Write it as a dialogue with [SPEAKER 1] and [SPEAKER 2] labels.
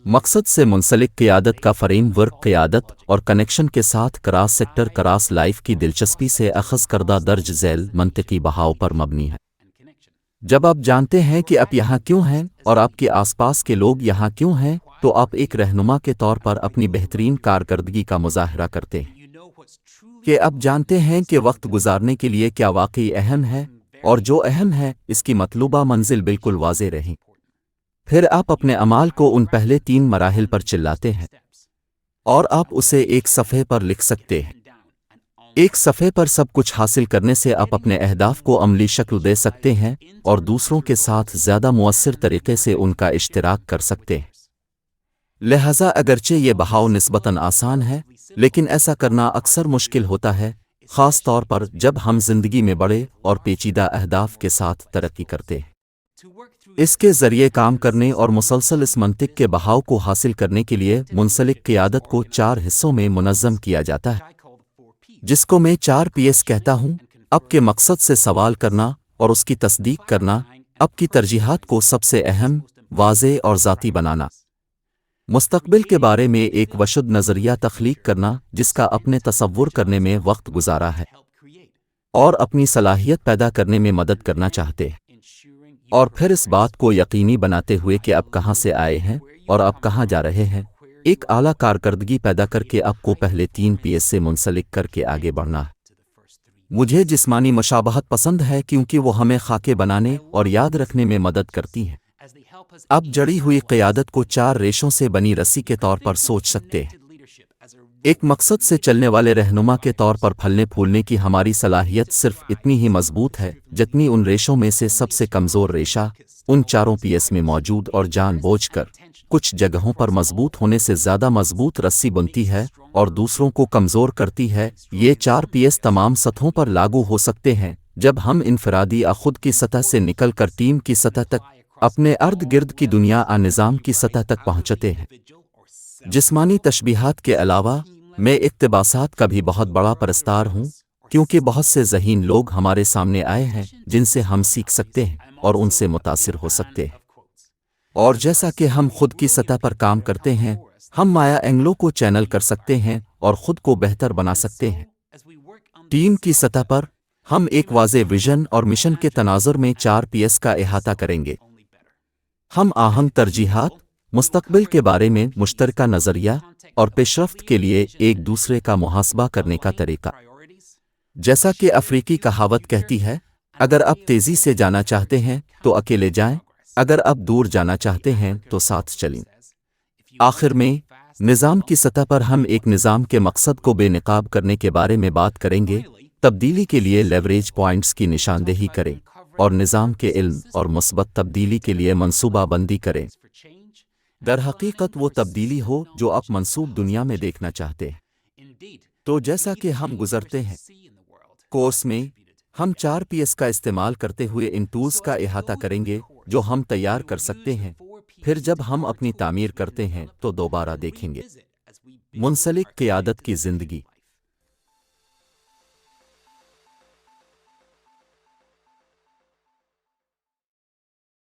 [SPEAKER 1] مقصد سے منسلک قیادت کا فریم ورک قیادت اور کنیکشن کے ساتھ کراس سیکٹر کراس لائف کی دلچسپی سے اخذ کردہ درج ذیل منطقی بہاؤ پر مبنی ہے۔ جب آپ جانتے ہیں کہ آپ یہاں کیوں ہیں اور آپ کے آس پاس کے لوگ یہاں کیوں ہیں، تو آپ ایک رہنما کے طور پر اپنی بہترین کارکردگی کا مظاہرہ کرتے ہیں کہ آپ جانتے ہیں کہ وقت گزارنے کے لیے کیا واقعی اہم ہے، اور جو اہم ہے اس کی مطلوبہ منزل بالکل واضح رہیں۔ پھر آپ اپنے اعمال کو ان پہلے 3 مراحل پر چلاتے ہیں اور آپ اسے ایک صفحے پر لکھ سکتے ہیں۔ ایک صفحے پر سب کچھ حاصل کرنے سے آپ اپنے اہداف کو عملی شکل دے سکتے ہیں اور دوسروں کے ساتھ زیادہ مؤثر طریقے سے ان کا اشتراک کر سکتے ہیں۔ لہذا اگرچہ یہ بہاؤ نسبتاً آسان ہے، لیکن ایسا کرنا اکثر مشکل ہوتا ہے، خاص طور پر جب ہم زندگی میں بڑے اور پیچیدہ اہداف کے ساتھ ترقی کرتے ہیں۔ اس کے ذریعے کام کرنے اور مسلسل اس منطق کے بہاؤ کو حاصل کرنے کے لیے منسلک قیادت کو 4 حصوں میں منظم کیا جاتا ہے، جس کو میں 4 Ps کہتا ہوں۔ آپ کے مقصد سے سوال کرنا اور اس کی تصدیق کرنا، آپ کی ترجیحات کو سب سے اہم، واضح اور ذاتی بنانا، مستقبل کے بارے میں ایک وشد نظریہ تخلیق کرنا جس کا اپنے تصور کرنے میں وقت گزارا ہے اور اپنی صلاحیت پیدا کرنے میں مدد کرنا چاہتے ہیں، اور پھر اس بات کو یقینی بناتے ہوئے کہ آپ کہاں سے آئے ہیں اور آپ کہاں جا رہے ہیں، ایک اعلیٰ کارکردگی پیدا کر کے آپ کو پہلے 3 Ps سے منسلک کر کے آگے بڑھنا ہے۔ مجھے جسمانی مشابہت پسند ہے کیونکہ وہ ہمیں خاکے بنانے اور یاد رکھنے میں مدد کرتی ہیں۔ اب جڑی ہوئی قیادت کو 4 ریشوں سے بنی رسی کے طور پر سوچ سکتے ہیں۔ ایک مقصد سے چلنے والے رہنما کے طور پر پھلنے پھولنے کی ہماری صلاحیت صرف اتنی ہی مضبوط ہے جتنی ان ریشوں میں سے سب سے کمزور ریشہ ان 4 Ps میں موجود اور جان بوجھ کر کچھ جگہوں پر مضبوط ہونے سے زیادہ مضبوط رسی بنتی ہے اور دوسروں کو کمزور کرتی ہے۔ یہ 4 Ps تمام سطحوں پر لاگو ہو سکتے ہیں، جب ہم انفرادی یا خود کی سطح سے نکل کر ٹیم کی سطح تک، اپنے ارد گرد کی دنیا اور نظام کی سطح تک پہنچتے ہیں۔ جسمانی تشبیہات کے علاوہ میں اقتباسات کا بھی بہت بڑا پرستار ہوں، کیونکہ بہت سے ذہین لوگ ہمارے سامنے آئے ہیں جن سے ہم سیکھ سکتے ہیں اور ان سے متاثر ہو سکتے ہیں۔ اور جیسا کہ ہم خود کی سطح پر کام کرتے ہیں، ہم مایا اینگلو کو چینل کر سکتے ہیں اور خود کو بہتر بنا سکتے ہیں۔ ٹیم کی سطح پر ہم ایک واضح ویژن اور مشن کے تناظر میں 4 Ps کا احاطہ کریں گے۔ ہم آہنگ ترجیحات، مستقبل کے بارے میں مشترکہ نظریہ اور پیش رفت کے لیے ایک دوسرے کا محاسبہ کرنے کا طریقہ۔ جیسا کہ افریقی کہاوت کہتی ہے، اگر آپ تیزی سے جانا چاہتے ہیں تو اکیلے جائیں، اگر آپ دور جانا چاہتے ہیں تو ساتھ چلیں۔ آخر میں، نظام کی سطح پر ہم ایک نظام کے مقصد کو بے نقاب کرنے کے بارے میں بات کریں گے، تبدیلی کے لیے لیوریج پوائنٹس کی نشاندہی کریں اور نظام کے علم اور مثبت تبدیلی کے لیے منصوبہ بندی کریں۔ در حقیقت وہ تبدیلی ہو جو آپ منسوب دنیا میں دیکھنا چاہتے ہیں۔ تو جیسا کہ ہم گزرتے ہیں کورس میں، ہم 4 Ps کا استعمال کرتے ہوئے ان ٹولز کا احاطہ کریں گے جو ہم تیار کر سکتے ہیں، پھر جب ہم اپنی تعمیر کرتے ہیں تو دوبارہ دیکھیں گے۔ منسلک قیادت کی زندگی۔